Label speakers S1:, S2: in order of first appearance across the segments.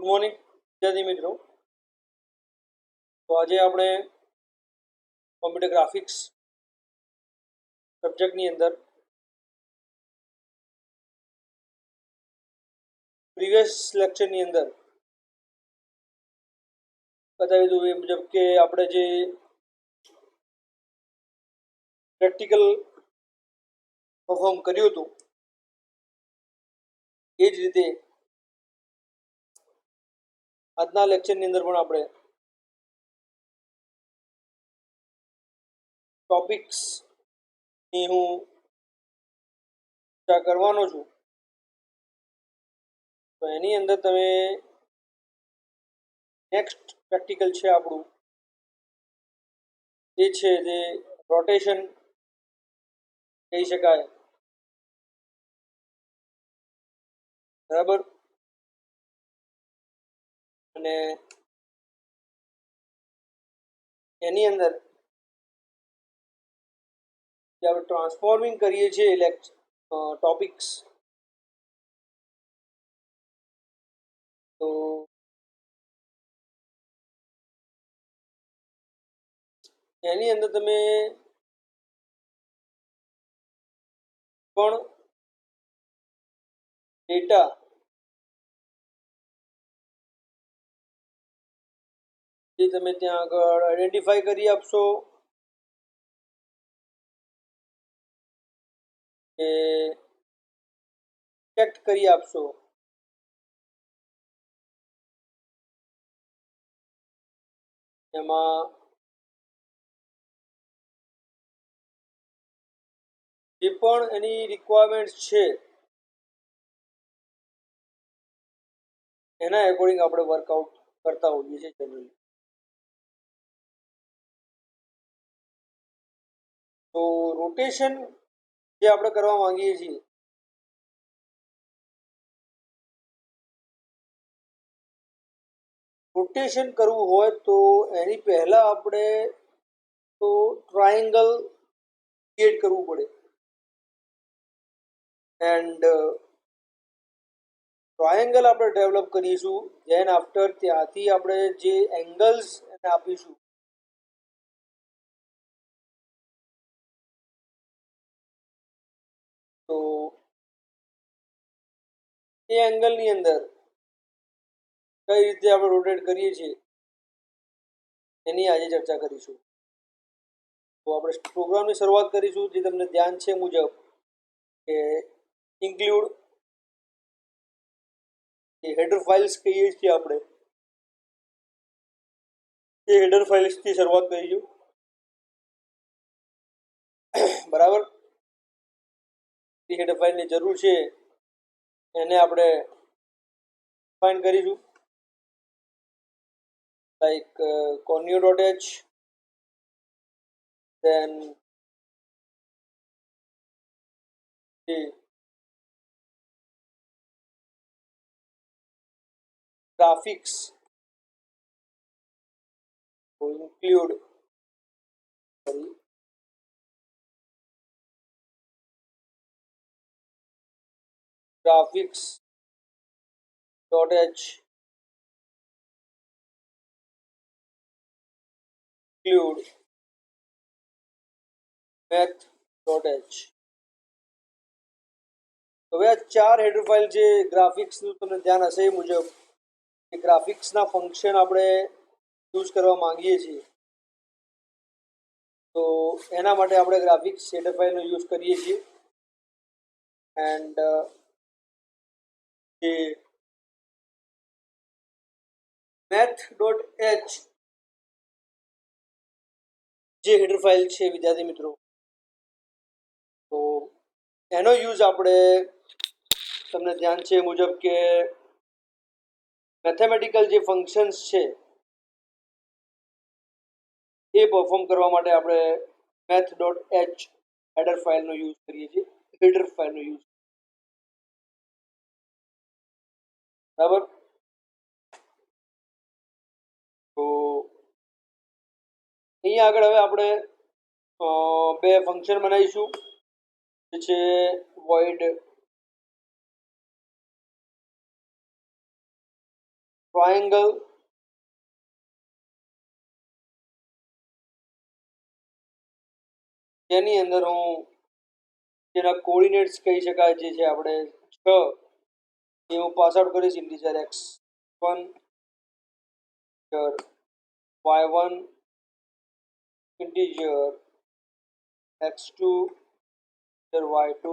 S1: Good morning વિદ્યાર્થી મિત્રો. તો આજે આપણે કોમ્પ્યુટર ગ્રાફિક્સ સબ્જેક્ટની અંદર પ્રીવિયસ લેક્ચરની અંદર બતાવી દઉં એ મુજબ કે આપણે જે પ્રેક્ટિકલ પરફોર્મ કર્યું હતું એ જ રીતે આજના લેક્ચરની અંદર પણ આપણે ટોપિક્સની હું ચર્ચા કરવાનો છું. તો એની અંદર તમે નેક્સ્ટ પ્રેક્ટિકલ છે આપણું એ છે જે રોટેશન કહી શકાય, બરાબર. અને એની અંદર જે આપણે ટ્રાન્સફોર્મિંગ કરીએ છીએ ટોપિક્સ, તો એની અંદર તમે પણ ડેટા જે તમે ત્યાં આગળ આઈડેન્ટિફાઈ કરી આપશો કે ચેક કરી આપશો, એમાં જે પણ એની રિક્વાયરમેન્ટ્સ છે એના એકોર્ડિંગ આપણે વર્કઆઉટ કરતા હોઈએ છીએ જનરલી. તો રોટેશન જે આપણે કરવા માંગીએ છીએ રોટેશન કરવું હોય તો એની પહેલા આપણે તો ટ્રાયંગલ ક્રિએટ કરવું પડે, એન્ડ ટ્રાયંગલ આપણે ડેવલપ કરીશું. ધેન આફ્ટર ત્યાંથી આપણે જે એંગલ્સ એને આપીશું તો એ એંગલની અંદર કઈ રીતે આપણે રોટેટ કરીએ છીએ એની આજે ચર્ચા કરીશું. તો આપણે પ્રોગ્રામની શરૂઆત કરીશું. જે તમને ધ્યાન છે મુજબ કે ઇન્ક્લુડ જે હેડર ફાઇલ્સ કહીએ છીએ આપણે એ હેડર ફાઇલ્સથી શરૂઆત કરીશું, બરાબર. જે હેડર ફાઇલની જરૂર છે એને આપણે ડિફાઇન કરીશું, like conio.h, then the graphics will include graphics.h include math.h. હવે આ ચાર હેડર ફાઇલ જે ગ્રાફિક્સનું તમને ધ્યાન હશે એ મુજબ એ ગ્રાફિક્સના ફંક્શન આપણે યુઝ કરવા માંગીએ છીએ. તો એના માટે આપણે ગ્રાફિક્સ હેડર ફાઇલનો યુઝ કરીએ છીએ. એન્ડ જે math.h જે હેડર ફાઇલ છે વિદ્યાર્થી મિત્રો, તો એનો યુઝ આપણે તમને ધ્યાન છે મુજબ કે મેથેમેટિકલ જે ફંક્શન્સ છે એ પરફોર્મ કરવા માટે આપણે math.h હેડર ફાઇલનો યુઝ કરીએ છીએ. હેડર ફાઇલનો યુઝ, બરાબર. તો અહીંયા આગળ હવે આપણે બે ફંક્શન બનાવીશું, જે છે void ટ્રાયેંગલ જેની અંદર હું જેના કોઓર્ડિનેટ્સ કહી શકાય જે છે આપણે 6 એ હું પાસ આઉટ કરીશ integer x1 integer y1 integer x2 integer y2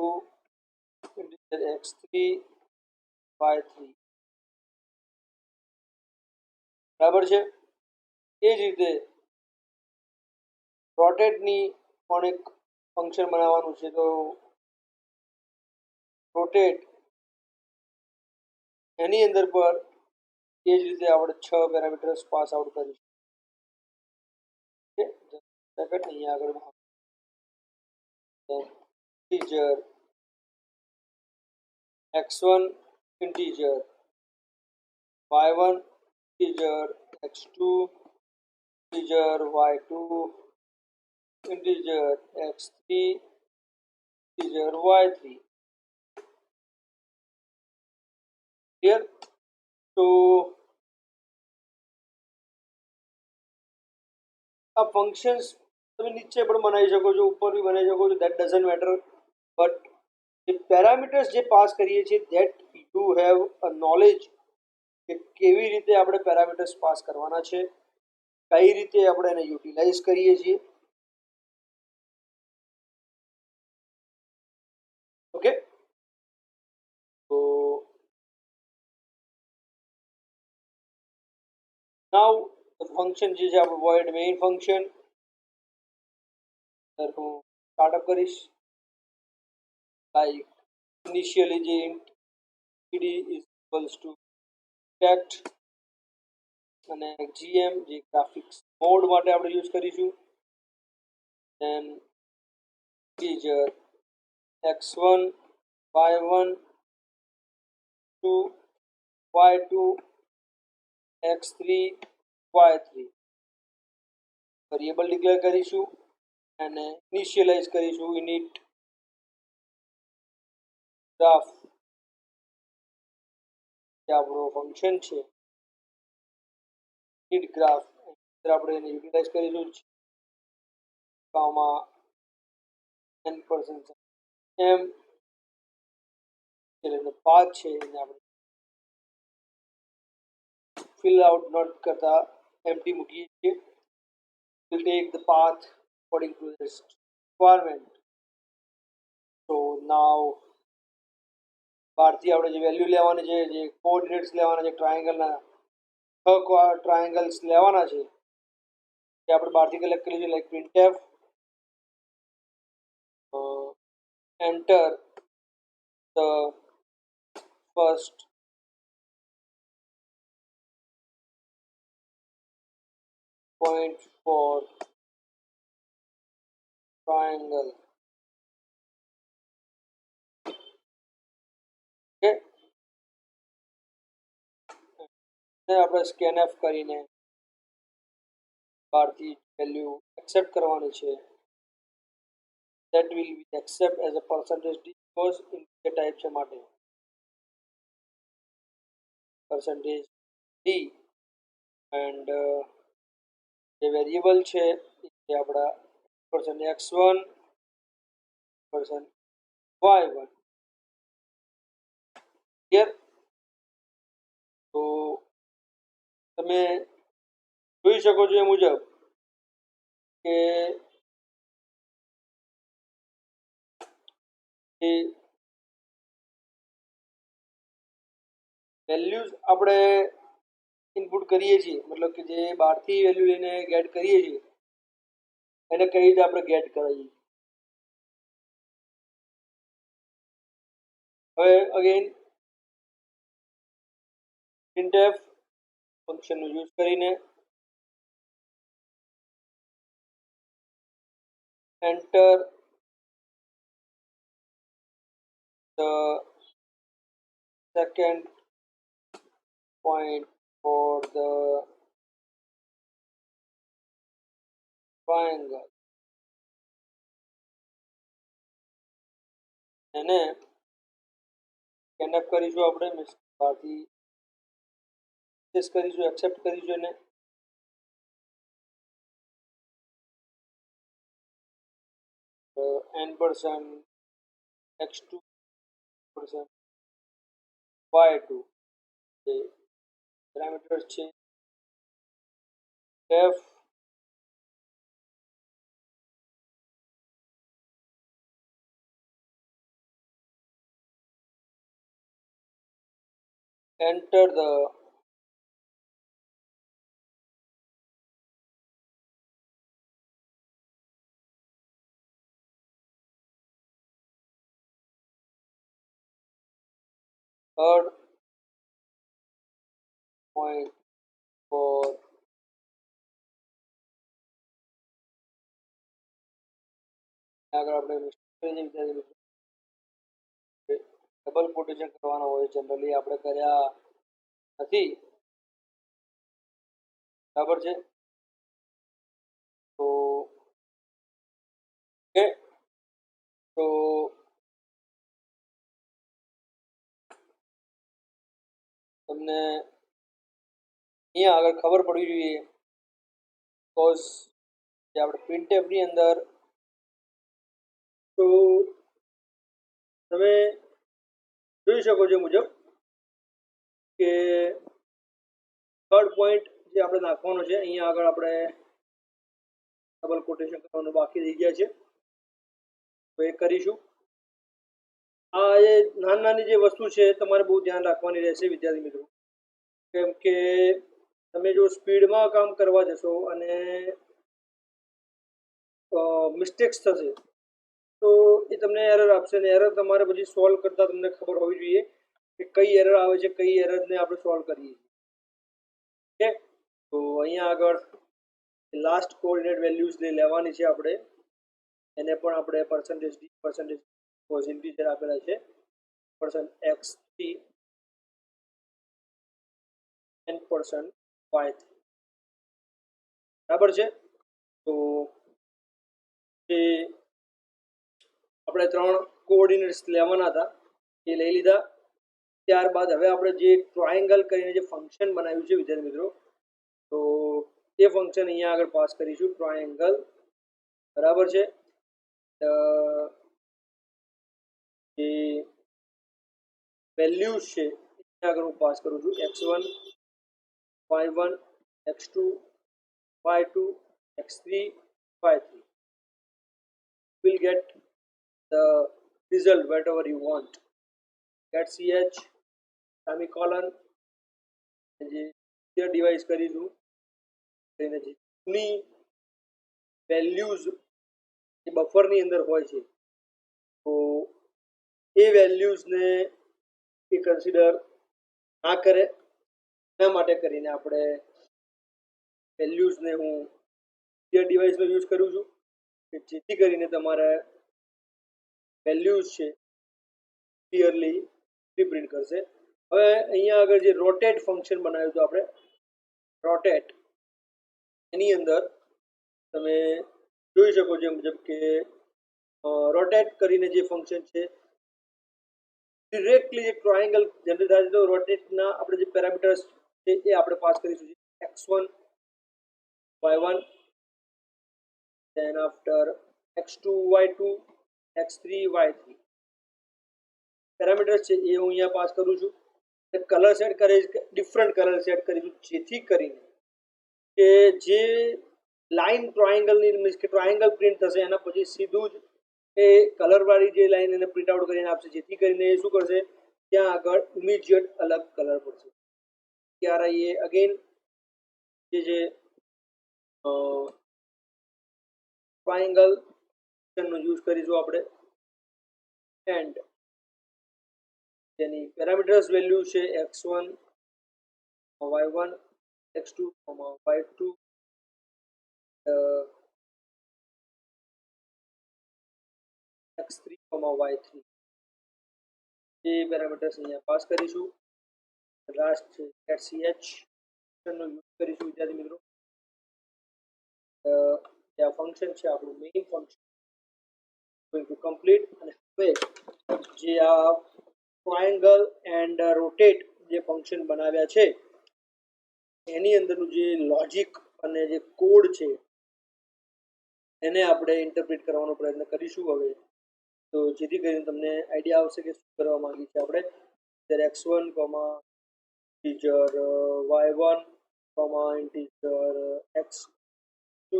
S1: integer x3 y3 બરાબર છે। એ જ રીતે રોટેટની પણ એક ફંક્શન બનાવવાનું છે તો રોટેટ એની અંદર પર એ જ રીતે આપણે 6 પેરામીટર્સ પાસ આઉટ કરીશું। સેકન્ડ અહીંયા આગળ integer x1 integer y1 integer x2 integer y2 integer x3 integer y3 clear. તો આ ફંક્શન્સ તમે નીચે પણ બનાવી શકો છો, ઉપર બી બનાવી શકો છો, દેટ ડઝન્ટ મેટર, બટ જે પેરામીટર્સ જે પાસ કરીએ છીએ that you have a knowledge કે કેવી રીતે આપણે પેરામીટર્સ પાસ કરવાના છે, કઈ રીતે આપણે એને યુટિલાઇઝ કરીએ છીએ। ઓકે, તો નાઉ ધ ફંક્શન જે છે આપણું void main ફંક્શન હું સ્ટાર્ટઅપ કરીશ લાઈક ઇનિશિયલી જે int pd is equals to text અને gm જે ગ્રાફિક્સ મોડ માટે આપણે યુઝ કરીશું, then integer x1 y1 2 y2 x3 y3 variable declare કરીશું અને ઇનિશિયલાઇઝ કરીશું init graph જે આપણું ફંક્શન છે init graph આપણે એને યુટિલાઇઝ કરીશું કામમાં n% m એટલે પાથ છે એને આપણે fill out not કરતા empty મૂકીએ છીએ। will take the path according to this requirement। so now બહારથી આપણે જે વેલ્યુ લેવાની છે, જે કોઓર્ડિનેટ્સ લેવાના છે, ટ્રાયેંગલના 6 ટ્રાયેંગલ્સ લેવાના છે એ આપણે બહારથી કલેક્ટ કરી છે, like printf enter the first point for triangle। Okay, આપણે scanf કરીને બહારથી વેલ્યુ એક્સેપ્ટ કરવાની છે, that will be accept as a percentage d because integer type છે માટે percentage d and જે વેરિયેબલ છે એ આપણા %x1 %y1 ક્લિયર। તો તમે જોઈ શકો છો એ મુજબ કે એ વેલ્યુઝ આપણે ઇનપુટ કરીએ છીએ, મતલબ કે જે બહારથી વેલ્યુ લઈને ગેટ કરીએ છીએ એને કઈ રીતે આપણે ગેટ કરીએ। હવે અગેન printf ફંક્શનનો યુઝ કરીને enter the second point for the triangle એને scanf કરીશું આપણે, બહારથી એક્સેસ કરીશું, એક્સેપ્ટ કરીશું એને. n% x2 y2 જે પેરામીટર્સ છે f enter the third point for આગળ આપણે ડબલ કોટેશન કરવાના હોય, જનરલી આપણે કર્યા નથી, બરાબર છે. તો ઓકે, તો તમને અહીંયા આગળ ખબર પડવી જોઈએ, બીકોઝ જે આપણે પ્રિન્ટએફની અંદર તો તમે જોઈ શકો છો મુજબ કે થર્ડ પોઈન્ટ જે આપણે નાખવાનો છે, અહીંયા આગળ આપણે ડબલ કોટેશન કરવાનું બાકી રહી ગયા છે, તો એ કરીશું. આ એ નાની નાની જે વસ્તુ છે તમારે બહુ ધ્યાન રાખવાની રહેશે વિદ્યાર્થી મિત્રો, કેમ કે તમે જો સ્પીડમાં કામ કરવા જશો અને મિસ્ટેક્સ થશે તો એ તમને એરર આપશે, ને એરર તમારે પછી સોલ્વ કરતાં તમને ખબર હોવી જોઈએ કે કઈ એરર આવે છે, કઈ એરરને આપણે સોલ્વ કરીએ. ઓકે, તો અહીંયા આગળ લાસ્ટ કોઓર્ડિનેટ વેલ્યુઝને લેવાની છે આપણે, એને પણ આપણે પર્સન્ટેજ ઇન્ટીજર આપેલા છે, %x3 n%y3, બરાબર છે. તો જે આપણે 3 કોઓર્ડિનેટ્સ લેવાના હતા એ લઈ લીધા. ત્યારબાદ હવે આપણે જે ટ્રાયંગલ કરીને જે ફંક્શન બનાવ્યું છે વિદ્યાર્થી મિત્રો, તો એ ફંક્શન અહીંયા આગળ પાસ કરીશું, ટ્રાયંગલ, બરાબર છે. જે વેલ્યુઝ છે અહીંયા આગળ હું પાસ કરું છું, x1 y1 x2 y2 x3 y3. will get the result whatever you want. Get ch semicolon જે ડિવાઇસ કરીશું એને જે જૂની વેલ્યુઝ એ બફરની અંદર હોય છે તો એ વેલ્યુઝને એ કન્સિડર ના કરે, એના માટે કરીને આપણે વેલ્યુઝને હું ડિવાઇસનો યુઝ કરું છું કે જેથી કરીને તમારે વેલ્યુઝ છે ક્લિયરલી પ્રિન્ટ કરશે. હવે અહીંયા આગળ જે રોટેટ ફંક્શન બનાવ્યું હતું આપણે, રોટેટ, એની અંદર તમે જોઈ શકો છો મુજબ કે રોટેટ કરીને જે ફંક્શન છે ડિરેક્ટલી જે ટ્રાયંગલ જનરેટ થાય છે, તો રોટેટના આપણે જે પેરામીટર્સ છે એ આપણે પાસ કરીશું, x1 y1 then after x2 y2 x3 y3 parameters છે એ હું અહીંયા પાસ કરું છું. કલર સેટ કરીશ, ડિફરન્ટ કલર સેટ કરીશું જેથી કરીને કે જે લાઇન ટ્રાયંગલની મીન્સ કે ટ્રાયંગલ પ્રિન્ટ થશે એના પછી સીધું જ એ કલરવાળી જે લાઇન એને પ્રિન્ટ આઉટ કરીને આપશે, જેથી કરીને એ શું કરશે ત્યાં આગળ ઇમિડિયેટ અલગ કલર પડશે. ત્યારે એ અગેન જે ટ્રાયંગલ નો યુઝ કરીશું આપણે, એન્ડ જેની પેરામીટર્સ વેલ્યુ છે x1 y1 x2 y2 x3 y3 એ પેરામીટર્સ અહીંયા પાસ કરીશું. લાસ્ટ છે get ch નો યુઝ કરીશું વિદ્યાર્થી મિત્રો. આ ફંક્શન છે આપણું main function going to complete. અને હવે જે આ ટ્રાયંગલ એન્ડ રોટેટ જે ફંક્શન બનાવ્યા છે એની અંદરનું જે લોજિક અને જે કોડ છે એને આપણે ઇન્ટરપ્રિટ કરવાનો પ્રયત્ન કરીશું હવે. તો જેથી કરીને તમને આઈડિયા આવશે કે શું કરવા માંગીએ છીએ આપણે. જ્યારે x1 integer y1 integer x2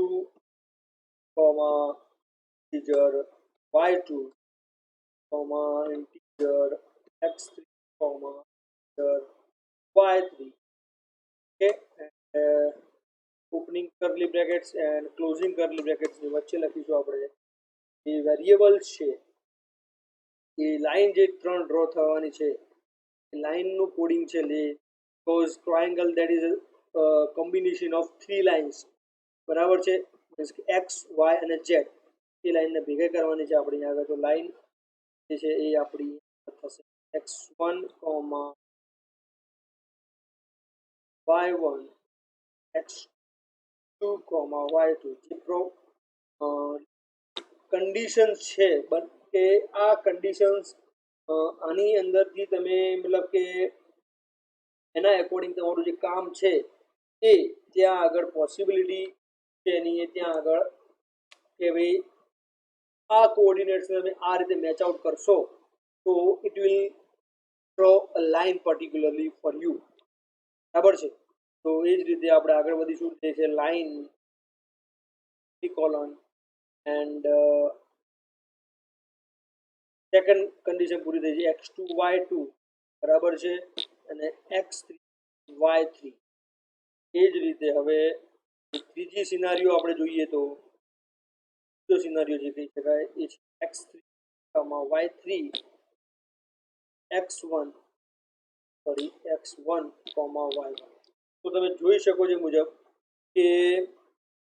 S1: integer y2 integer x3 integer y3. Okay, and opening curly brackets and closing curly brackets ની વચ્ચે લખીશું આપણે એ વેરિયેબલ્સ છે એ લાઈન જે ત્રણ ડ્રો થવાની છે એ લાઈનનું કોડિંગ છે લે cause triangle that is combination of three lines બરાબર છે મીન્સ કે એક્સ વાય અને ઝેડ એ લાઈનને ભેગા કરવાની છે આપણે આગળ. તો લાઈન જે છે એ આપણી થશે x1 y1 x2 y2 જે કન્ડિશન્સ છે કે આ કન્ડિશન્સ આની અંદરથી તમે મતલબ કે એના એકોર્ડિંગ તમારું જે કામ છે એ ત્યાં આગળ પોસિબિલિટી છે એની એ ત્યાં આગળ કે ભાઈ આ કોઓર્ડિનેટ્સને તમે આ રીતે મેચ આઉટ કરશો તો it will draw a line particularly for you. બરાબર છે. તો એ જ રીતે આપણે આગળ વધીશું જે છે line colon and second condition પૂરી થઈ છે x2 y2 બરાબર છે અને x3 y3. એ જ રીતે હવે ત્રીજી સિનારીઓ આપણે જોઈએ તો ત્રીજો સિનારીઓ જે કહી શકાય એ છે x3 y3 x1 y1. તો તમે જોઈ શકો છો મુજબ કે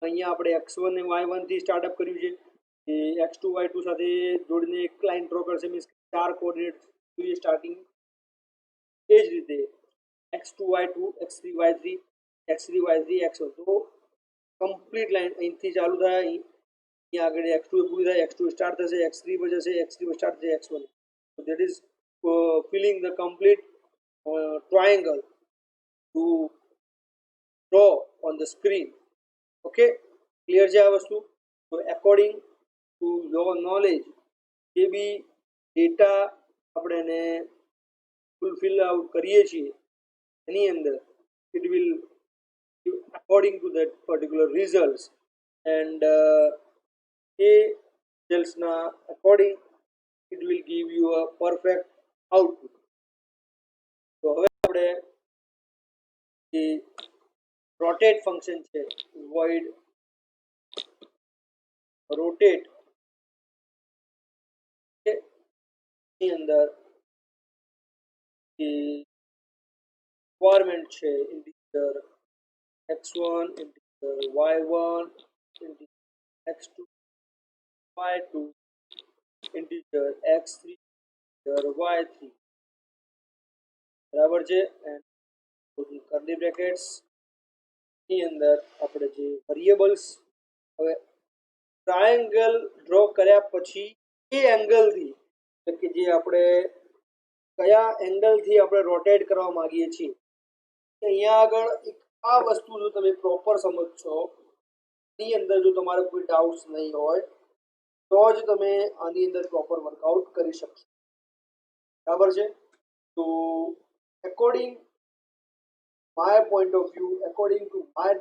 S1: અહીંયા આપણે x1 ને y1 થી સ્ટાર્ટઅપ કર્યું છે એ x2 y2 સાથે જોડીને એક લાઈન ડ્રો કરશે મીન્સ ચાર કોઓર્ડિનેટ જોઈએ સ્ટાર્ટિંગ. એ જ રીતે x2 y2 x3 y3 x3 y3 x1. તો કમ્પ્લીટ લાઈન અહીંથી ચાલુ થાય અહીંયા આગળ x2 પૂરી થાય x2 સ્ટાર્ટ થશે x3 પર જશે x3 પર સ્ટાર્ટ થશે x1. so that is filling the complete triangle to draw on the screen. Okay, clear છે આ વસ્તુ. તો according to your knowledge જે બી ડેટા આપણે એને ફૂલફિલ આઉટ કરીએ છીએ એની અંદર it will according to that particular results and a results na according it will give you a perfect output. તો હવે આપણે જે rotate function છે void rotate ની અંદર જે requirement છે integer x1 integer y1 integer x2 y2 integer x3 integer y3 બરાબર છે. એન્ડ કર્લી બ્રેકેટ્સ ની અંદર આપણે જે વેરિયેબલ્સ હવે ટ્રાયંગલ ડ્રો કર્યા પછી એ એંગલથી એટલે કે જે આપણે કયા એંગલથી આપણે રોટેટ કરવા માંગીએ છીએ અહીંયા આગળ એક આ વસ્તુ જો તમે પ્રોપર સમજશો એની અંદર જો તમારે કોઈ ડાઉટ્સ નહીં હોય તો જ તમે આની અંદર પ્રોપર વર્કઆઉટ કરી શકશો. બરાબર છે. તો according my point of view according to my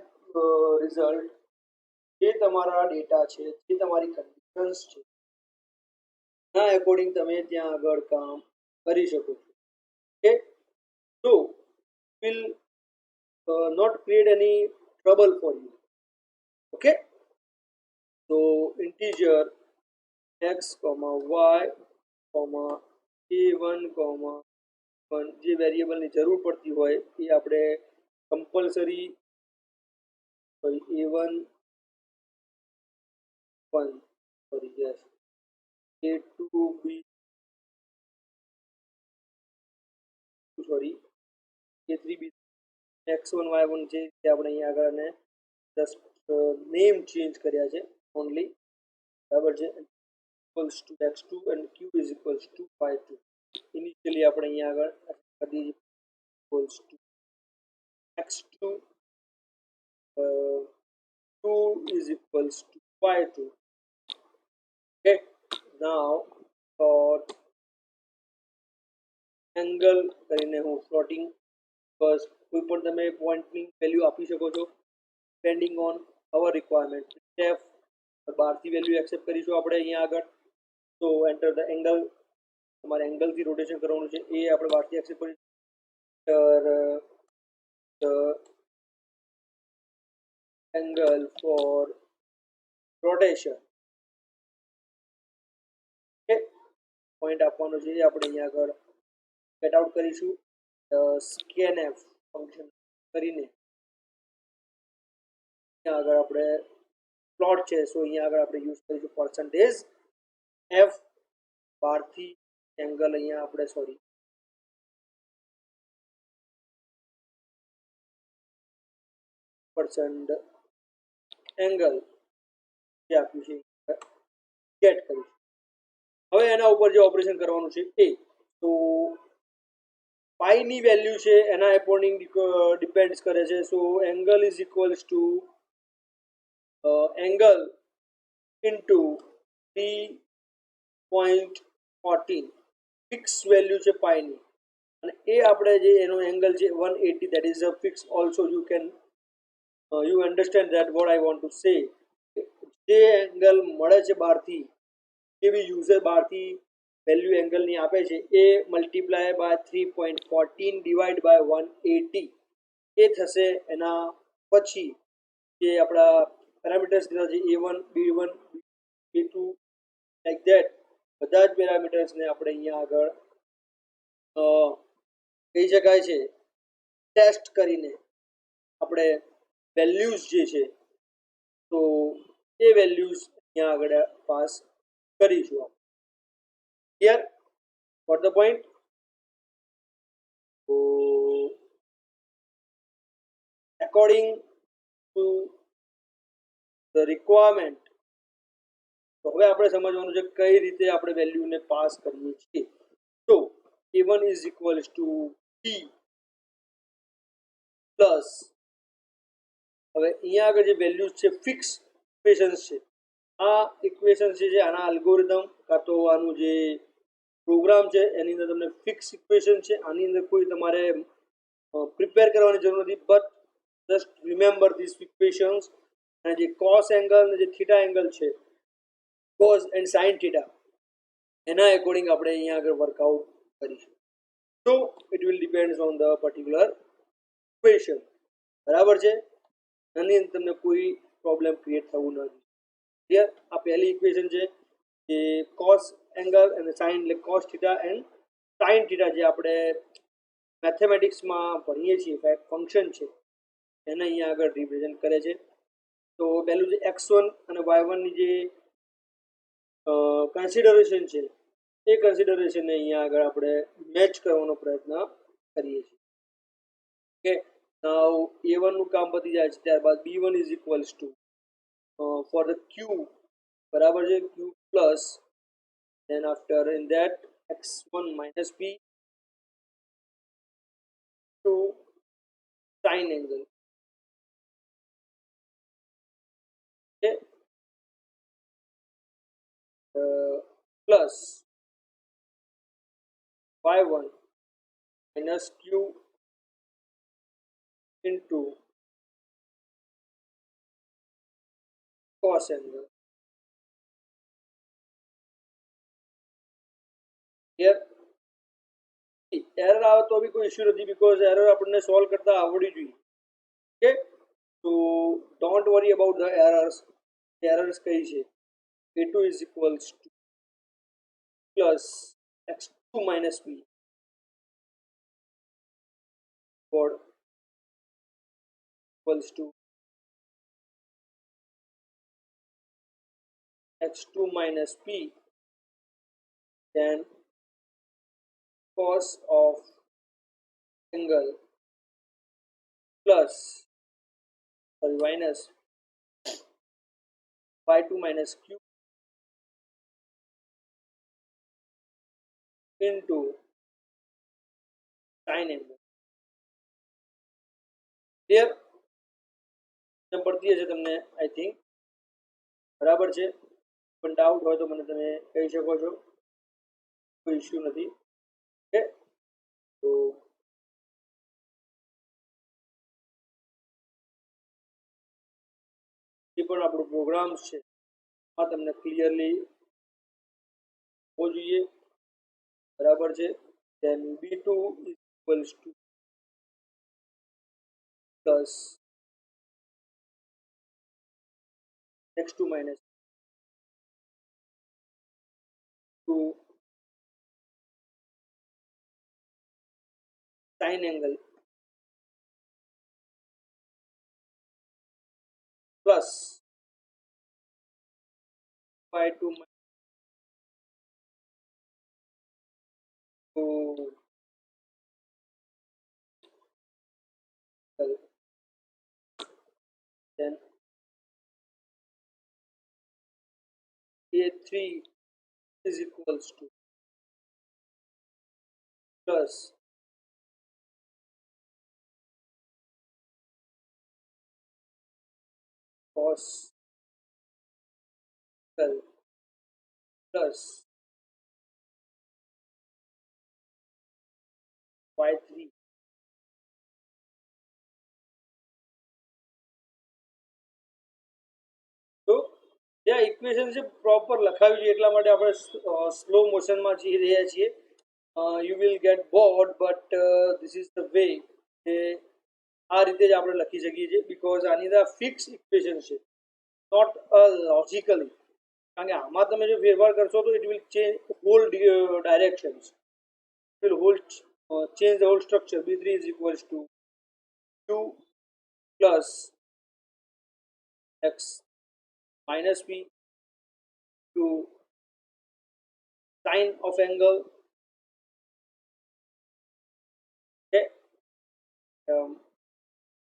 S1: result જે તમારા ડેટા છે જે તમારી કન્ડિશન્સ છે ના એકોર્ડિંગ તમે ત્યાં આગળ કામ કરી શકો છો. Okay, so will not create any trouble for you. Okay, so integer x y a1 1 જે વેરિયેબલની જરૂર પડતી હોય એ આપણે compulsory a1 1 sorry yes a2 b sorry a3 b x1 y1 છે તે આપણે અહીંયા આગળ અને જસ્ટ નેમ ચેન્જ કર્યા છે ઓનલી. બરાબર છે. equals to x2 and q is equals to y2. Initially આપણે અહીંયા આગળ કરી equals to x2 2 is equals to pi 2. Okay, now for angle કરીને હું પ્લોટિંગ બસ કોઈ પણ તમે પોઈન્ટની વેલ્યુ આપી શકો છો ડિપેન્ડિંગ ઓન અવર રિક્વાયરમેન્ટ એફ બહારથી વેલ્યુ એક્સેપ્ટ કરીશું આપણે અહીંયા આગળ તો એન્ટર ધ એંગલ તમારે એંગલથી રોટેશન કરવાનું છે એ આપણે બહારથી એક્સેપ્ટ કરીશું angle for rotation okay point આપવાનો છે એ આપણે અહીંયા આગળ गेट आउट करीशू स्केनएफ फंक्शन કરીને અહીંયા આગળ આપણે પ્લોટ છે સો અહીંયા આગળ આપણે યુઝ કરીશું પરસેન્ટેજ એફ બહારથી એંગલ અહીંયા આપણે સોરી પરસેન્ટ એંગલ જે આપ્યું છે ગેટ કરીશું હવે એના ઉપર જે ઓપરેશન કરવાનું છે એ તો पाई ની વેલ્યુ છે એના અકોર્ડિંગ ડિપેન્ડ્સ કરે છે so angle is equals to angle into 3.14 fix value છે પાઈની અને એ આપણે જે એનો એંગલ છે 180 that is a fix also you can you understand that what I want to say જે એંગલ મળે છે બહારથી જે બી યુઝર બહારથી વેલ્યુ એંગલની આપે છે એ મલ્ટીપ્લાય બાય 3.14 ડિવાઈડ બાય 180 એ થશે એના પછી જે આપણા પેરામીટર્સ દીધા છે A1 B1 B2 like that બધા જ પેરામીટર્સને આપણે અહીંયા આગળ કહી શકાય છે ટેસ્ટ કરીને આપણે વેલ્યુઝ જે છે તો એ વેલ્યુઝ અહીંયા આગળ પાસ કરીશું આપણે Here, got the point? So, according to the requirement, તો હવે આપણે સમજવાનું છે કઈ રીતે આપણે વેલ્યુને પાસ કરીએ છીએ તો a1 is equals to b plus હવે અહીંયા આગળ જે વેલ્યુઝ છે ફિક્સ ઇક્વેશન્સ છે આ ઇક્વેશન છે જે આના અલ્ગોરિધમ કાં તો આનું જે પ્રોગ્રામ છે એની અંદર તમને ફિક્સ ઇક્વેશન છે આની અંદર કોઈ તમારે પ્રિપેર કરવાની જરૂર નથી but just remember this equations અને જે કોસ એંગલ અને જે થીટા એંગલ છે કોસ એન્ડ સાઇન થીટા એના એકોર્ડિંગ આપણે અહીંયા આગળ વર્કઆઉટ કરીશું તો it will depends on the particular equation બરાબર છે આની અંદર તમને કોઈ પ્રોબ્લેમ ક્રિએટ થવું નથી ક્લિયર આ પહેલી ઇક્વેશન છે કે કોસ એંગલ અને સાઇન એટલે cos theta and sine theta જે આપણે મેથેમેટિક્સમાં ભણીએ છીએ ફંક્શન છે એને અહીંયા આગળ રિપ્રેઝેન્ટ કરે છે તો પહેલું જે x1 અને y1ની જે કન્સિડરેશન છે એ કન્સિડરેશનને અહીંયા આગળ આપણે મેચ કરવાનો પ્રયત્ન કરીએ છીએ ઓકે નાઉ a1 નું કામ પતી જાય છે ત્યારબાદ b1 is equals two for the q बराबर है q plus then after in that x1 minus p to sine angle okay plus y1 minus q into cos angle here error આવે તો भी कोई इश्यू નથી बिकॉज एरर આપણને solve કરતા આવડી જોઈએ ઓકે તો don't worry about the errors કઈ છે a2 is equals to plus x2 minus p for equals to x2 minus p then cos of angle plus sorry minus y2 minus q into sin angle clear પડતી હશે તમને I think બરાબર છે પણ doubt હોય તો મને તમે કહી શકો છો કોઈ ઇશ્યુ નથી ઓકે તો જે પણ આપણું પ્રોગ્રામ છે આ તમને ક્લિયરલી હોવો જોઈએ બરાબર છે then b2 is equals to plus x2 minus 2 sin angle plus y2 minus 2 then a3 is equals to plus cos plus y3 તો જે આ ઇક્વેશન છે પ્રોપર લખાવી જોઈએ એટલા માટે આપણે સ્લો મોશનમાં જઈ રહ્યા છીએ you will get board but this is the way કે આ રીતે જ આપણે લખી શકીએ છીએ બીકોઝ આની અંદર ફિક્સ ઇક્વેશન છે નોટ લોજિકલી કારણ કે આમાં તમે જો ફેરફાર કરશો તો it will change whole directions will hold change the whole structure b3 is equals to 2 plus x minus p to sine of angle okay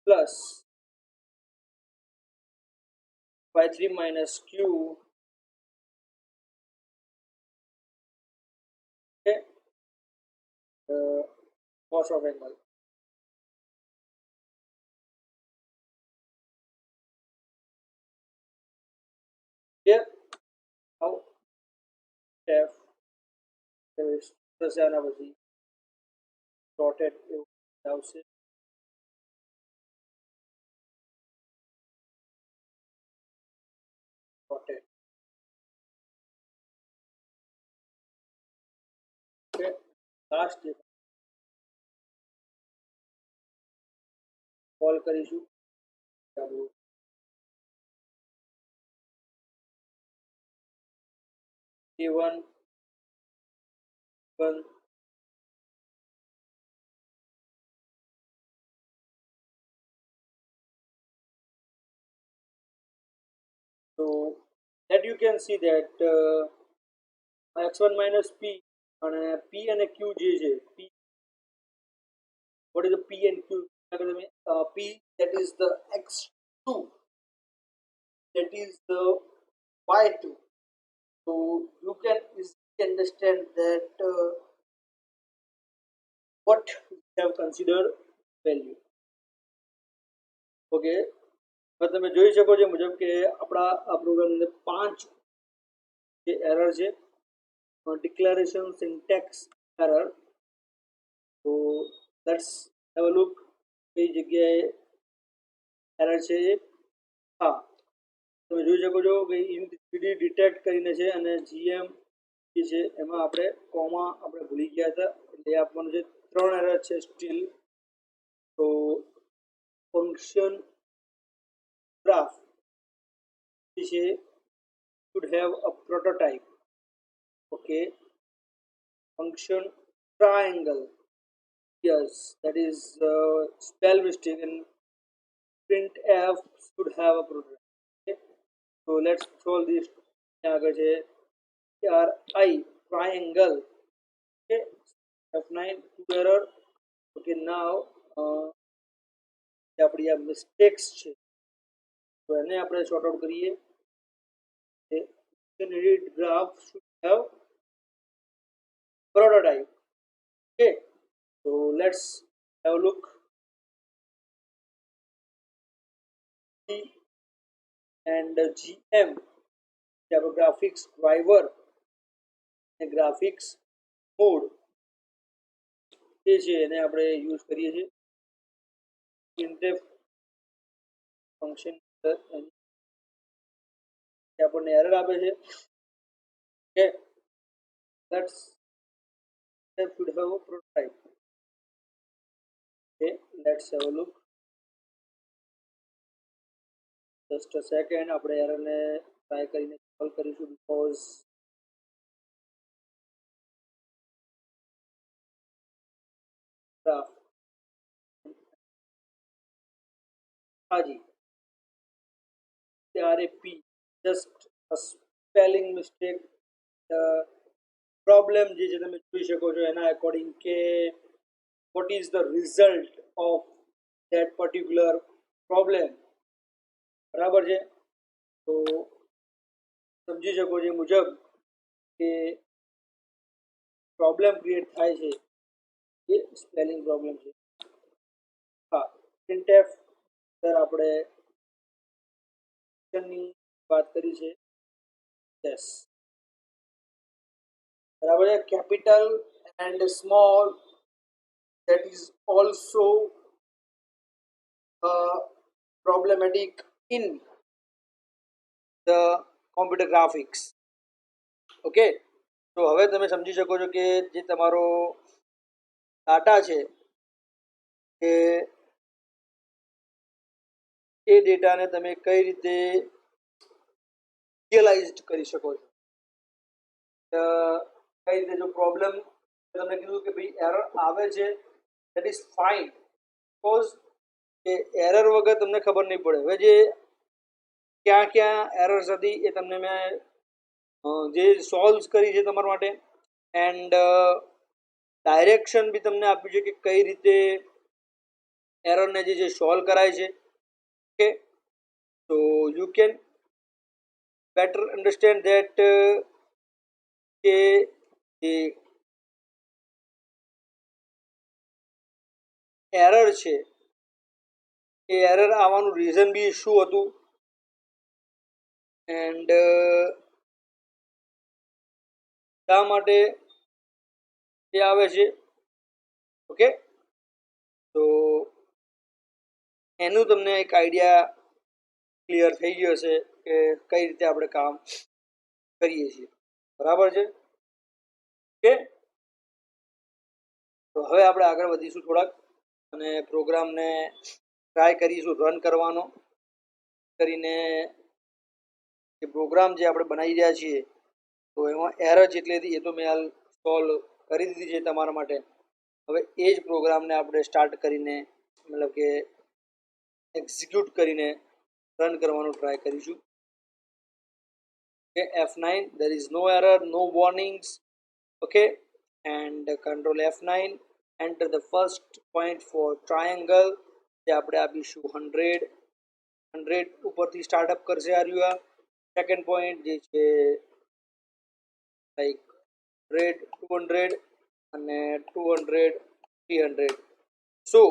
S1: plus y3 minus q okay cos of angle here now f થશે આના પછી dotted એવું આવશે dotted okay last call કરીશું આપણું a1 1 so that you can see that x1 minus p અને p અને q જે છે p what is the p and q p that is the x2 that is the y2 so you can easily understand that what we have considered value okay હવે તમે જોઈ શકો છો મુજબ કે આપણા આ પ્રોગ્રામની અંદર 5 જે એરર છે declaration syntax error so let's have a look કઈ જગ્યાએ એરર છે હા તમે જોઈ શકો છો કે ઇનસીડી ડિટેક્ટ કરીને છે અને જીએમ જે છે એમાં આપણે કોમા આપણે ભૂલી ગયા હતા એટલે આપવાનું છે 3 એરર છે સ્ટીલ તો function graph is a should have a prototype okay function triangle yes that is spell mistake and printf should have a prototype okay so let's solve this આગળ છે tri triangle okay f9 two error okay now આપણી આ mistakes છે તો એને આપણે sort out કરીએ generate graph should have prototype okay so let's have a look and GM જે આપણો ગ્રાફિક્સ ડ્રાઈવર અને ગ્રાફિક્સ મોડ જે છે એને આપણે યુઝ કરીએ છીએ printf ફંક્શન આપણને એરર આપે છે કે let's should have a prototype. Okay, let's have a look. Just a second, આપણે એરર ને ટ્રાય કરીને સોલ્વ કરીશું because graph હાજી RAP just a spelling mistake. Problem જે છે તમે જોઈ શકો છો એના અકોર્ડિંગ કે what is the result of that particular problem. બરાબર છે, તો સમજી શકો છો મુજબ કે પ્રોબ્લેમ ક્રિએટ થાય છે એ સ્પેલિંગ પ્રોબ્લેમ છે. હા, printf સર આપણે ની વાત કરી છે. યસ, બરાબર છે. Capital and small that is also problematic in the computer graphics. Okay, તો હવે તમે સમજી શકો છો કે જે તમારો ડાટા છે કે એ ડેટાને તમે કઈ રીતે રિયલાઇઝ કરી શકો છો. કઈ રીતે જો પ્રોબ્લેમ તમને કીધું કે ભાઈ એરર આવે છે that is fine because A error વગર તમને ખબર નહીં પડે. હવે જે ક્યાં ક્યાં એરર્સ હતી એ તમને મેં જે સોલ્વ કરી છે તમારા માટે એન્ડ ડાયરેક્શન બી તમને આપ્યું છે કે કઈ રીતે એરરને જે સોલ્વ કરાય છે. Okay, so you can better understand that કે એરર છે એ એરર આવવાનું રીઝન બી શું હતું એન્ડ શા માટે એ આવે છે. ઓકે, તો એનું તમને એક આઈડિયા ક્લિયર થઈ ગયો હશે કે કઈ રીતે આપણે કામ કરીએ છીએ. બરાબર છે. ઓકે, તો હવે આપણે આગળ વધીશું થોડાક અને પ્રોગ્રામને ટ્રાય કરીશું રન કરવાનો કરીને જે પ્રોગ્રામ જે આપણે બનાવી રહ્યા છીએ તો એમાં એરર જેટલી હતી એ તો મેં હાલ સોલ્વ કરી દીધી છે તમારા માટે. હવે એ જ પ્રોગ્રામને આપણે સ્ટાર્ટ કરીને મતલબ કે એક્ઝિક્યુટ કરીને રન કરવાનો ટ્રાય કરીશું. Okay, F9, there is no error, no warnings. Okay, and control F9, enter the first point for triangle જે આપણે આપીશું 100 ઉપરથી સ્ટાર્ટઅપ કરશે આ રહ્યું. સેકન્ડ પોઈન્ટ જે છે લાઈક 200 અને 200 300. સો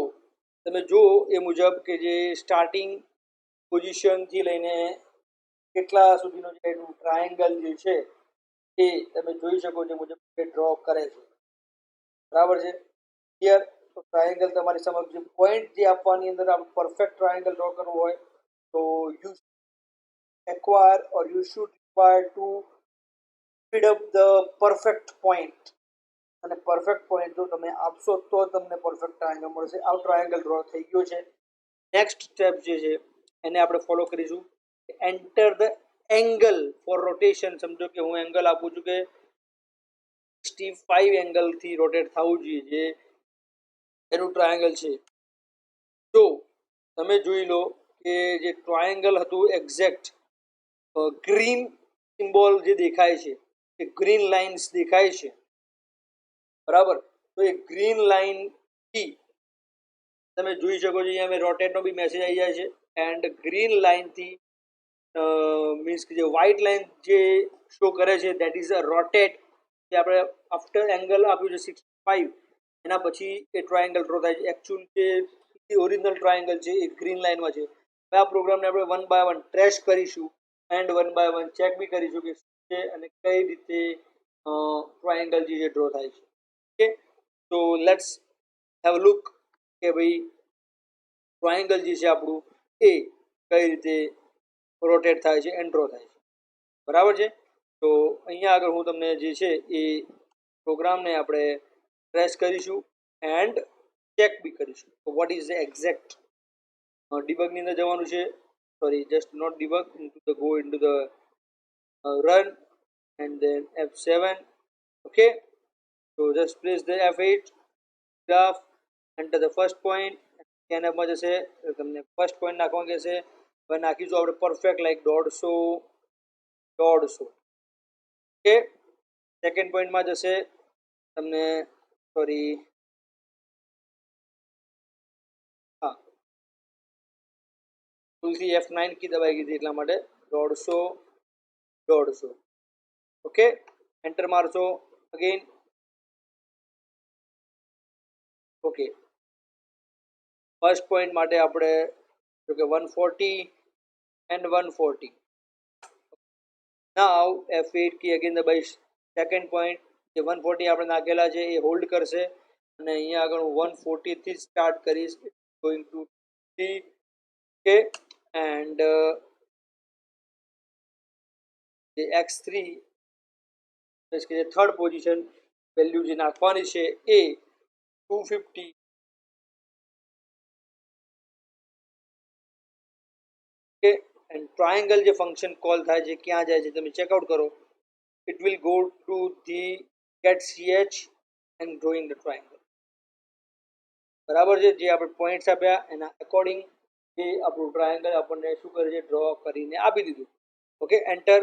S1: તમે જુઓ એ મુજબ કે જે સ્ટાર્ટિંગ પોઝિશનથી લઈને કેટલા સુધીનો જે એનું ટ્રાયેંગલ જે છે એ તમે જોઈ શકો છો મુજબ એ ડ્રો કરે છે. બરાબર છે, ક્લિયર. તો ટ્રાયેંગલ તમારી સમક્ષ જે પોઈન્ટ જે આપવાની અંદર આપણે પરફેક્ટ ટ્રાયેંગલ ડ્રો કરવો હોય તો you acquire or you should require to feed up the perfect point. અને પરફેક્ટ પોઈન્ટ જો તમે આપશો તો તમને પરફેક્ટ ટ્રાયેંગલ મળશે. આ ટ્રાયેંગલ ડ્રો થઈ ગયો છે. નેક્સ્ટ સ્ટેપ જે છે એને આપણે ફોલો કરીશું. Enter the angle for rotation. સમજો કે હું એંગલ આપું છું કે 65 એંગલથી રોટેટ થવું જોઈએ જે એનું ટ્રાયેંગલ છે. તો તમે જોઈ લો કે જે ટ્રાયેંગલ હતું એક્ઝેક્ટ ગ્રીન સિમ્બોલ જે દેખાય છે એ ગ્રીન લાઇન્સ દેખાય છે. બરાબર, તો એ ગ્રીન લાઇનથી તમે જોઈ શકો છો અહીંયા મેં રોટેટનો બી મેસેજ આવી જાય છે એન્ડ ગ્રીન લાઇનથી મીન્સ કે જે વ્હાઇટ લાઇન જે શો કરે છે દેટ ઇઝ અ રોટેટ. જે આપણે આફ્ટર એંગલ આપ્યું છે 65 એના પછી એ ટ્રાયેંગલ ડ્રો થાય છે. એકચ્યુઅલ જે ઓરિજિનલ ટ્રાયેંગલ છે એ ગ્રીન લાઇનમાં છે. હવે આ પ્રોગ્રામને આપણે વન બાય વન ટ્રેશ કરીશું and one by one check બી કરીશું કે શું છે અને કઈ રીતે ટ્રાયંગલ જે છે ડ્રો થાય છે. ઓકે, તો લેટ્સ હેવ અ લુક કે ભાઈ ટ્રાયંગલ જે છે આપણું એ કઈ રીતે રોટેટ થાય છે એન્ડ ડ્રો થાય છે. બરાબર છે. તો અહીંયા આગળ હું તમને જે છે એ પ્રોગ્રામને આપણે ટ્રેશ કરીશું એન્ડ ચેક બી કરીશું. તો વોટ ઇઝ ધ એક્ઝેક્ટ ડિબગની અંદર જવાનું છે, sorry just not debug, into the go into the run and then F7. Okay, so just press the F8 graph, enter the first point, સ્કેનરમાં જશે તમને ફર્સ્ટ પોઈન્ટ નાખવાનું કહેશે. હવે નાખીશું આપણે પરફેક્ટ લાઈક 150. ઓકે, સેકન્ડ પોઈન્ટમાં જશે તમને સોરી હા ભૂલથી F9 કી દબાઈ ગઈ હતી એટલા માટે 150. ઓકે, એન્ટર મારશો અગેન. ઓકે, ફર્સ્ટ પોઈન્ટ માટે આપણે જો કે 140 and 140. Now F8 key again દબાઈશ. સેકન્ડ પોઈન્ટ જે 140 આપણે નાખેલા છે એ હોલ્ડ કરશે અને અહીંયા આગળ હું 140 થી સ્ટાર્ટ કરીશ, ગોઈંગ ટુ 3. ઓકે, એન્ડ જે x3 કે થર્ડ પોઝિશન વેલ્યુ જે નાખવાની છે એ 250. ઓકે, એન્ડ ટ્રાયંગલ જે ફંક્શન કોલ થાય છે ક્યાં જાય છે તમે ચેકઆઉટ કરો. it will go to the get ch and drawing the triangle. બરાબર છે, જે આપણે પોઈન્ટ્સ આપ્યા એના અકોર્ડિંગ એ આપણું ટ્રાયંગલ આપણને શું કરે છે ડ્રો કરીને આપી દીધું. Okay, enter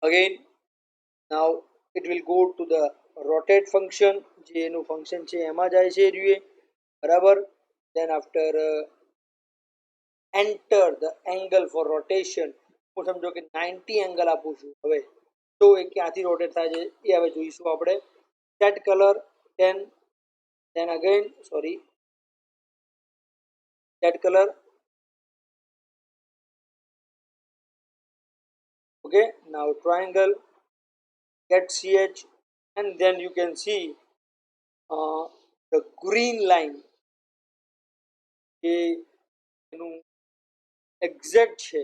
S1: again. Now it will go to the rotate function, જે એનું ફંક્શન છે એમાં જાય છે જોઈએ. બરાબર, then after enter the angle for rotation. હું સમજો કે 90 એંગલ આપું છું હવે, તો એ ક્યાંથી રોટેટ થાય છે એ હવે જોઈશું આપણે. Set colour, then again sorry set color. Okay, now triangle, get ch, and then you can see the green line એ એનું એક્ઝેક્ટ છે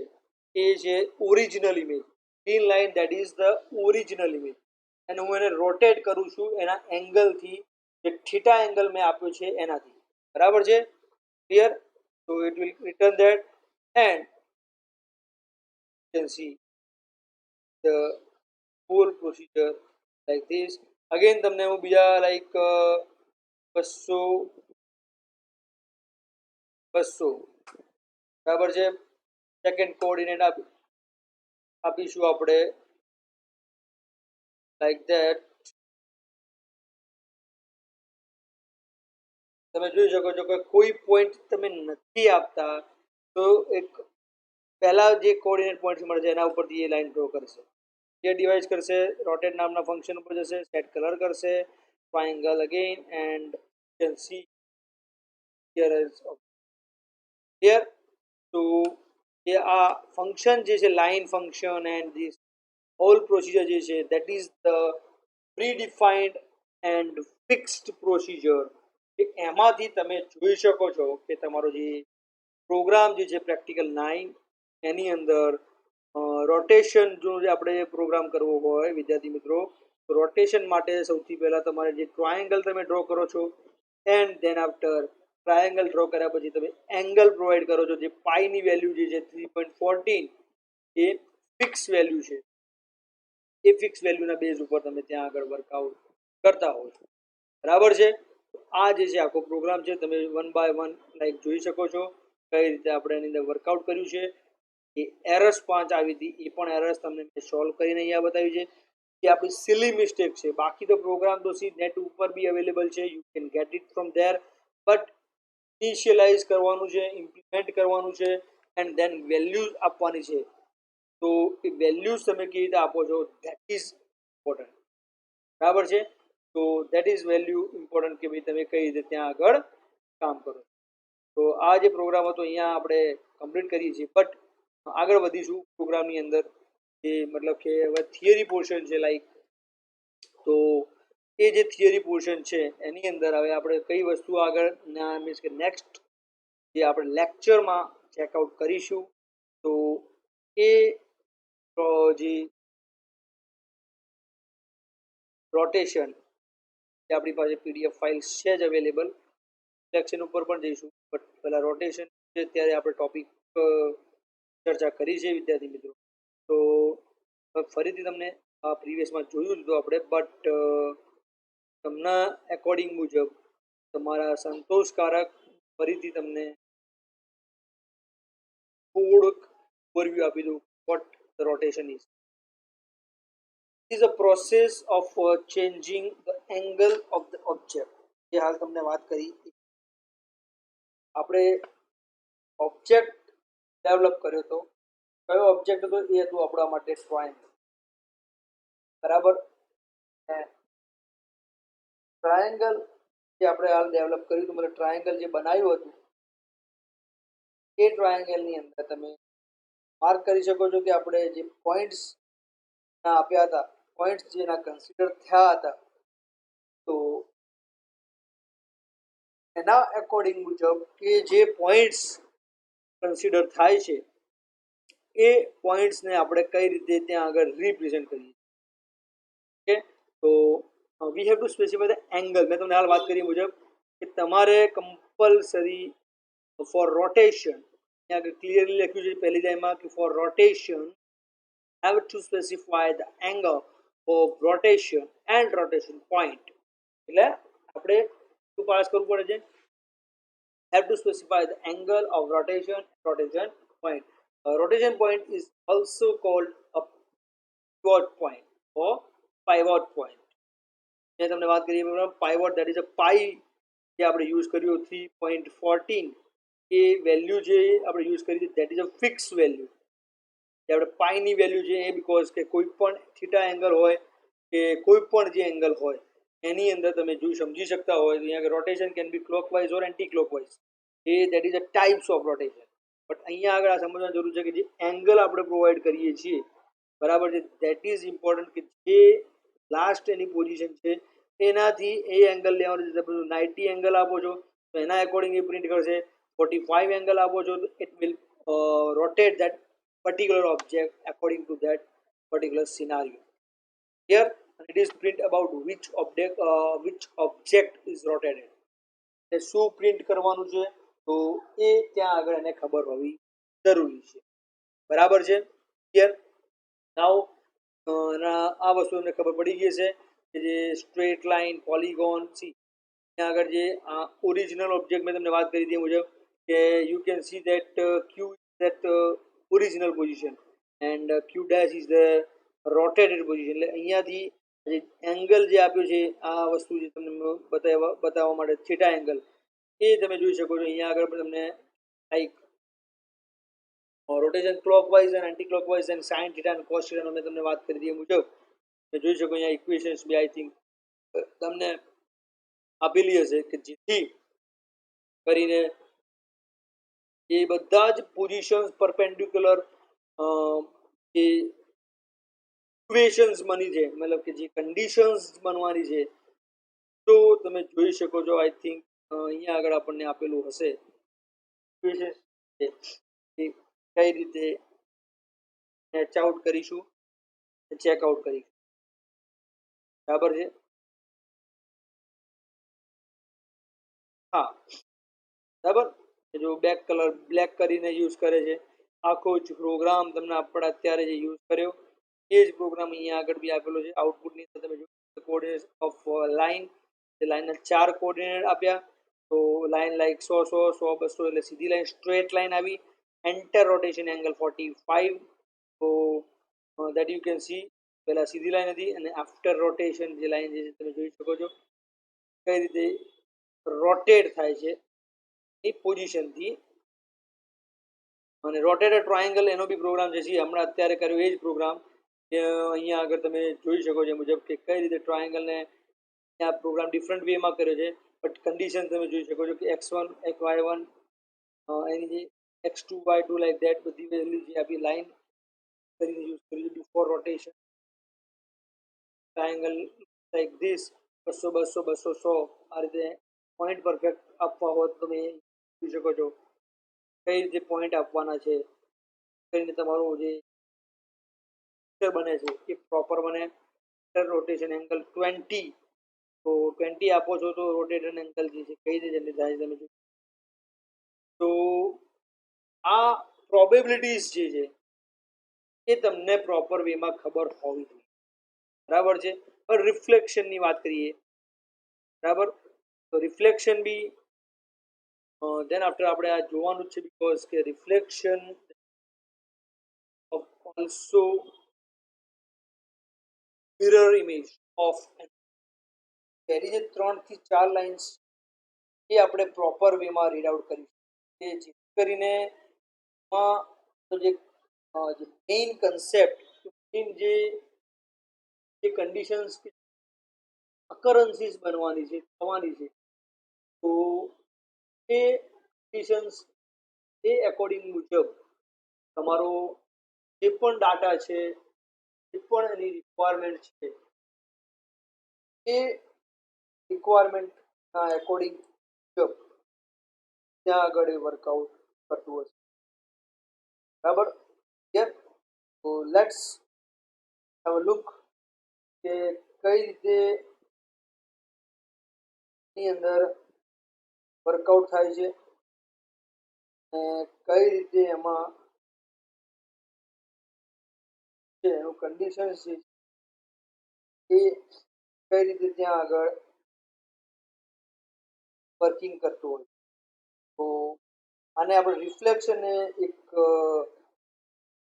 S1: એ છે original image. Green line that is the original image અને હું એને રોટેટ કરું છું એના એંગલથી, જે થીટા એંગલ મેં આપ્યો છે એનાથી. બરાબર છે, clear? So it will return that and you can see the whole procedure like this. Again તમને હું બીજા લાઈક 200 બરાબર છે, સેકન્ડ કોઓર્ડિનેટ આપીશું આપણે લાઈક ધેટ. તમે જોઈ શકો છો કે કોઈ પોઈન્ટ તમે નથી આપતા તો એક પહેલા જે કોઓર્ડિનેટ પોઈન્ટ મળે છે એના ઉપરથી એ લાઈન ડ્રો કરશે. જે ડિવાઇસ કરશે રોટેટ નામના ફંક્શન ઉપર જશે, સેટ કલર કરશે, triangle again and you can see here is clear. તો એ આ ફંક્શન જે છે line function and this whole procedure જે છે that is the predefined and fixed procedure. એમાંથી તમે જોઈ શકો છો કે તમારો જે પ્રોગ્રામ જે છે પ્રેક્ટિકલ 9 એની અંદર રોટેશન જો આપણે પ્રોગ્રામ કરવો હોય વિદ્યાર્થી મિત્રો, તો રોટેશન માટે સૌથી પહેલાં તમારે જે ટ્રાયંગલ તમે ડ્રો કરો છો and then after triangle draw કર્યા પછી તમે એંગલ પ્રોવાઈડ કરો છો, જે પાઈની વેલ્યુ જે છે 3.14 એ ફિક્સ વેલ્યુ છે. એ ફિક્સ વેલ્યુના બેઝ ઉપર તમે ત્યાં આગળ વર્કઆઉટ કરતા હો છો. બરાબર છે, આ જે છે આખો પ્રોગ્રામ છે તમે વન બાય વન લાઈક જોઈ શકો છો કઈ રીતે આપણે એની અંદર વર્કઆઉટ કર્યું છે. એ એરર્સ 5 આવી હતી એ પણ એરર્સ તમને મેં સોલ્વ કરીને અહીંયા બતાવી છે. એ આપણી સિલી મિસ્ટેક છે, બાકી તો પ્રોગ્રામ તો સી નેટ ઉપર બી અવેલેબલ છે, you can get it from there. But initialize કરવાનું છે, ઇમ્પ્લિમેન્ટ કરવાનું છે એન્ડ ધેન વેલ્યુઝ આપવાની છે. તો એ વેલ્યુઝ તમે કેવી રીતે આપો છો ધેટ ઇઝ ઇમ્પોર્ટન્ટ. બરાબર છે, તો ધેટ ઇઝ વેલ્યુ ઇમ્પોર્ટન્ટ કે ભાઈ તમે કઈ રીતે ત્યાં આગળ કામ કરો. તો આ જે પ્રોગ્રામ હતો અહીંયા આપણે કમ્પ્લીટ કરીએ છીએ, બટ આગળ વધીશું પ્રોગ્રામની અંદર, જે મતલબ કે હવે થિયરી પોર્શન છે લાઈક, તો એ જે થિયરી પોર્શન છે એની અંદર હવે આપણે કઈ વસ્તુ આગળ મીન્સ કે નેક્સ્ટ જે આપણે લેક્ચરમાં ચેકઆઉટ કરીશું, તો એ જે રોટેશન જે આપણી પાસે પીડીએફ ફાઇલ્સ છે જ અવેલેબલ, સિલેક્શન ઉપર પણ જઈશું, બટ પહેલાં રોટેશન છે ત્યારે આપણે ટોપિક ચર્ચા કરી છે વિદ્યાર્થી મિત્રો. તો ફરીથી તમને પ્રીવિયસમાં જોયું જ હતું આપણે, બટ તમને એકોર્ડિંગ મુજબ તમારા સંતોષકારક ફરીથી તમને થોડુંક ઓવરવ્યૂ આપી દઉં vote the rotation is. is a process of changing the angle of the object. જે હાલ તમને વાત કરી, આપણે ઓબ્જેક્ટ ડેવલપ કર્યો હતો, કયો ઓબ્જેક્ટ હતો? એ હતું આપણા માટે ટ્રાયંગલ, બરાબર. ટ્રાયંગલ જે આપણે હાલ ડેવલપ કર્યું હતું, મતલબ ટ્રાયંગલ જે બનાવ્યું હતું, એ ટ્રાયંગલની અંદર તમે માર્ક કરી શકો છો કે આપણે જે પોઈન્ટ્સ આપ્યા હતા, પોઈન્ટ્સ જેના કન્સિડર થયા હતા, તો એના એકોર્ડિંગ મુજબ કે જે પોઈન્ટ્સ કન્સિડર થાય છે એ પોઈન્ટ્સને આપણે કઈ રીતે ત્યાં આગળ રિપ્રેઝેન્ટ કરીએ. ઓકે, તો we have to specify the angle. મેં તમને હાલ વાત કરી મુજબ કે તમારે કમ્પલસરી ફોર રોટેશન, ત્યાં આગળ ક્લિયરલી લખ્યું છે પહેલી લાઈનમાં કે for rotation have to specify the angle of rotation and rotation point. એટલે આપણે શું પાસ કરવું પડે છે? have to specify the angle of rotation point. Rotation point is also called a pivot point or pivot point. જે તમને વાત કરીએ pivot, that is a pi જે આપણે યુઝ કર્યું 3.14, એ વેલ્યુ જે આપણે યુઝ કરી that is a fixed value. જે આપણે પાઈની વેલ્યુ છે એ બીકોઝ કે કોઈ પણ થીટા એંગલ હોય કે કોઈ પણ જે એંગલ હોય એની અંદર તમે જો સમજી શકતા હોય તો અહીંયા rotation can be clockwise or anti clockwise, A that is a types of rotation. But અહીંયા આગળ આ સમજવાની જરૂર છે કે જે એંગલ આપણે પ્રોવાઈડ કરીએ છીએ, બરાબર છે, દેટ ઇઝ ઇમ્પોર્ટન્ટ કે જે લાસ્ટ એની પોઝિશન છે એનાથી એ એંગલ લેવાનું છે. તમે 90 એંગલ આપો છો તો એના એકોર્ડિંગ એ પ્રિન્ટ કરશે, 45 એંગલ આપો છો તો it will rotate that particular object according to that particular scenario. Here it is print about which object is rotated. એ શું પ્રિન્ટ કરવાનું છે તો એ ત્યાં આગળ એને ખબર હોવી જરૂરી છે, બરાબર છે. ક્લિયર? નાઉ આ વસ્તુ તમને ખબર પડી ગઈ છે કે જે સ્ટ્રેટ લાઇન, પોલીગોન, સી ત્યાં આગળ જે ઓરિજિનલ ઓબ્જેક્ટ મેં તમને વાત કરી હતી મુજબ કે you can see that Q that original position and q dash is the rotated position. એટલે અહીંયાથી જે એંગલ જે આપ્યું છે આ વસ્તુ જે તમને બતાવવા માટે થીટા એંગલ, એ તમે જોઈ શકો છો અહીંયા આગળ પણ તમને લાઈક રોટેશન ક્લોકવાઇઝ અને એન્ટી ક્લોકવાઇઝ અને સાઇન થીટા અને કોસ થીટાનો મેં તમને વાત કરી હતી મુજબ તમે જોઈ શકો અહીંયા ઇક્વેશન્સ બી આઈ થિંક તમને આપેલી હશે કે જેથી કરીને એ બધા જ પોઝિશન્સ પરપેન્ડિક્યુલર જે ઇક્વેશન્સ બની છે, મતલબ કે જે કન્ડિશન્સ બનવાની છે, તો તમે જોઈ શકો છો આઈ થિંક અહીંયા આગળ આપણને આપેલું હશે ઇક્વેશન્સ કઈ રીતે મેચ આઉટ કરીશું, ચેકઆઉટ કરીશું, બરાબર છે. હા, બરાબર. જો બેક કલર બ્લેક કરીને યુઝ કરે છે, આખો જ પ્રોગ્રામ તમને આપણે અત્યારે જે યુઝ કર્યો એ જ પ્રોગ્રામ અહીંયા આગળ બી આપેલો છે. આઉટપુટની અંદર તમે જો કોઓર્ડિનેટ ઓફ લાઇન, જે લાઇનના 4 કોઓર્ડિનેટ આપ્યા, તો લાઇન લાઈક 100 100 100 200 એટલે સીધી લાઈન સ્ટ્રેટ લાઇન આવી, એન્ટર રોટેશન એંગલ 45, તો દેટ યુ કેન સી પહેલાં સીધી લાઈન હતી અને આફ્ટર રોટેશન જે લાઈન છે તમે જોઈ શકો છો કઈ રીતે રોટેટ થાય છે એ પોઝિશનથી. અને રોટેટેડ ટ્રાયંગલ એનો બી પ્રોગ્રામ છે, જે હમણાં અત્યારે કર્યો એ જ પ્રોગ્રામ અહીંયા આગળ તમે જોઈ શકો છો મુજબ કે કઈ રીતે ટ્રાયંગલને ત્યાં પ્રોગ્રામ ડિફરન્ટ વેમાં કર્યો છે, બટ કન્ડિશન તમે જોઈ શકો છો કે x1 xy1 એની જે x2 y2 લાઈક ધેટ બધી વેલ્યુ જે આપી લાઈન કરીને યુઝ કરી before rotation triangle like this 200 200 200 100 આ રીતે પોઈન્ટ પરફેક્ટ આપવા હોત તમે જોઈ શકો છો કઈ રીતે પોઈન્ટ આપવાના છે કઈ રીતે તમારું જે બને છે એ પ્રોપર બને રોટેશન એંગલ 20 તો 20 આપો છો તો રોટેશન એંગલ જે છે કઈ રીતે જનરેટ થાય તમે તો આ પ્રોબેબિલિટીઝ જે છે એ તમને પ્રોપર વેમાં ખબર હોવી જોઈએ બરાબર છે હવે રિફ્લેક્શનની વાત કરીએ બરાબર તો રિફ્લેક્શન બી દેન આફ્ટર આપણે આ જોવાનું જ છે બીકોઝ કે reflection also mirror image of પહેલી જે 3 થી 4 લાઇન્સ એ આપણે પ્રોપર વેમાં રીડ આઉટ કરીશું કે જેથી કરીને જે મેઇન કન્સેપ્ટ મેઇન જે કન્ડિશન્સ અકરન્સીસ બનવાની છે થવાની છે તો એ કન્ડિશન્સ એ એકોર્ડિંગ મુજબ તમારો જે પણ ડાટા છે જે પણ એની રિક્વાયરમેન્ટ છે એ રિક્વાયરમેન્ટના એકોર્ડિંગ મુજબ ત્યાં આગળ એ વર્કઆઉટ કરતું હશે બરાબર યપ તો લેટ્સ હેવ અ લુક કે કઈ રીતે ની અંદર વર્કઆઉટ થાય છે અને કઈ રીતે એમાં એનું કન્ડિશન છે એ કઈ રીતે ત્યાં આગળ વર્કિંગ કરતું હોય તો આને આપણે રિફ્લેક્શન એક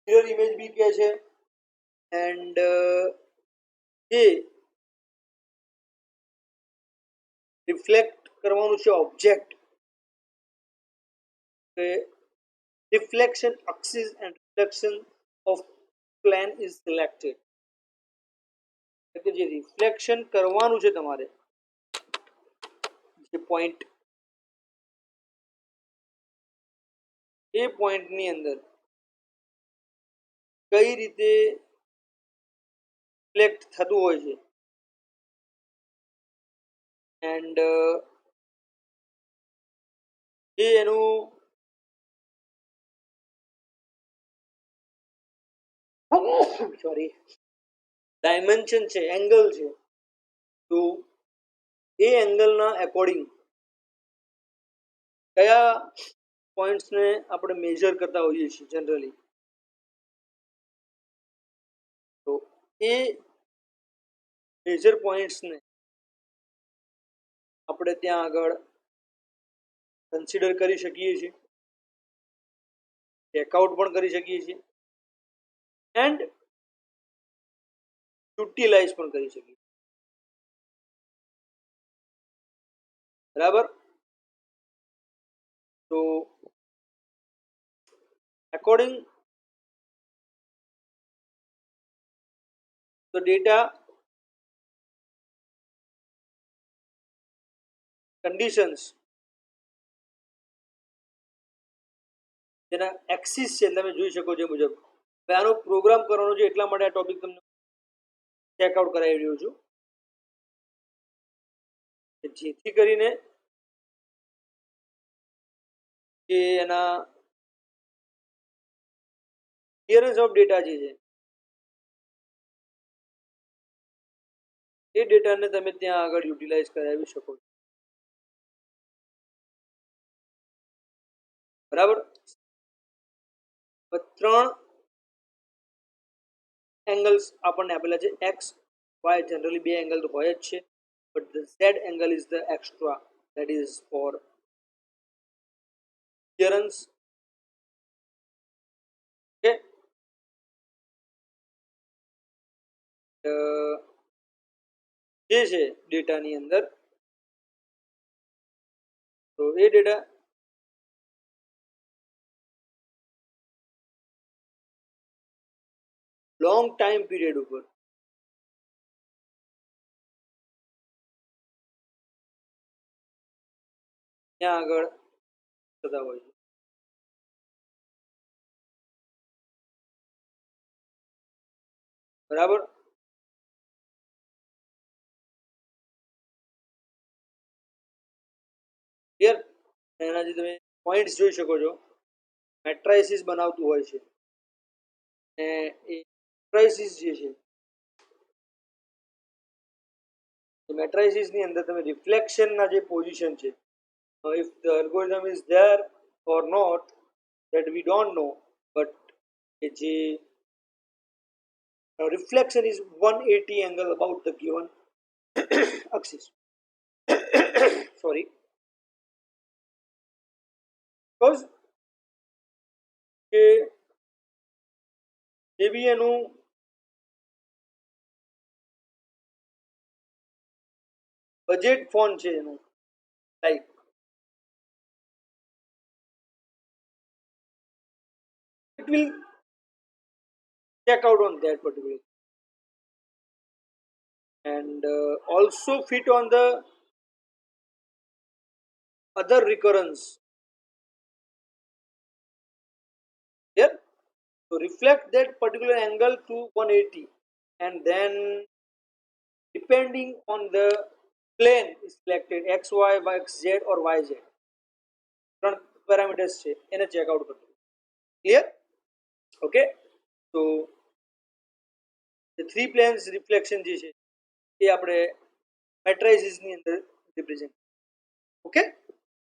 S1: મિરર ઇમેજ બી કહે છે એન્ડ એ રિફ્લેક્ટ કરવાનું છે ઓબ્જેક્ટ કે reflection axis and reflection of plane is selected એટલે જે રિફ્લેક્શન કરવાનું છે તમારે જે પોઈન્ટ એ પોઈન્ટની અંદર કઈ રીતે રિફ્લેક્ટ થતું હોય છે એન્ડ જે એનું સોરી ડાયમેન્શન છે એંગલ છે તો એ એંગલના એકોર્ડિંગ કયા પોઈન્ટ્સને આપણે મેજર કરતા હોઈએ છીએ જનરલી તો એ મેજર પોઈન્ટ્સને આપણે ત્યાં આગળ કન્સિડર કરી શકીએ છીએ ચેકઆઉટ પણ કરી શકીએ છીએ એન્ડ યુટિલાઇઝ પણ કરી શકીએ બરાબર તો અકોર્ડિંગ the data conditions જેના એક્સિસ છે તમે જોઈ શકો છો મુજબ આનો પ્રોગ્રામ કરવાનો છે એટલા માટે આ ટોપિક તમને ચેકઆઉટ કરાવી રહ્યો છું જેથી કરીને જે એના ક્લિયરન્સ ઓફ ડેટા જે છે એ ડેટાને તમે ત્યાં આગળ યુટિલાઇઝ કરાવી શકો છો બરાબર 3 એંગલ્સ આપણને આપેલા છે એક્સ વાય જનરલી 2 એંગલ તો હોય જ છે but the Z angle is the extra that is for clearance okay જે છે ડેટાની અંદર તો એ ડેટા લોંગ ટાઈમ પીરિયડ ઉપર ત્યાં આગળ થતા હોય છે બરાબર. ક્લિયર? એનાથી તમે પોઈન્ટ્સ જોઈ શકો છો. મેટ્રાઇસિસ બનાવતું હોય છે અને એ મેટ્રાઇસિસ જે છે મેટ્રાઇસિસની અંદર તમે રિફ્લેક્શનના જે પોઝિશન છે, if the algorithm is there or not, that we don't know, but જે reflection is 180 angle about the given axis. Sorry, because જે બી એનું બજેટ ફોન છે એનું, like it will check out on that particular and also fit on the other recurrence here, to reflect that particular angle to 180, and then depending on the plane is selected xy, xz or yz, ત્રણ parameters છે એને check out કરવું. Clear? Okay, તો three planes reflection જે છે એ આપણે મેટ્રાઇસિસની અંદર રિપ્રેઝન્ટ. ઓકે.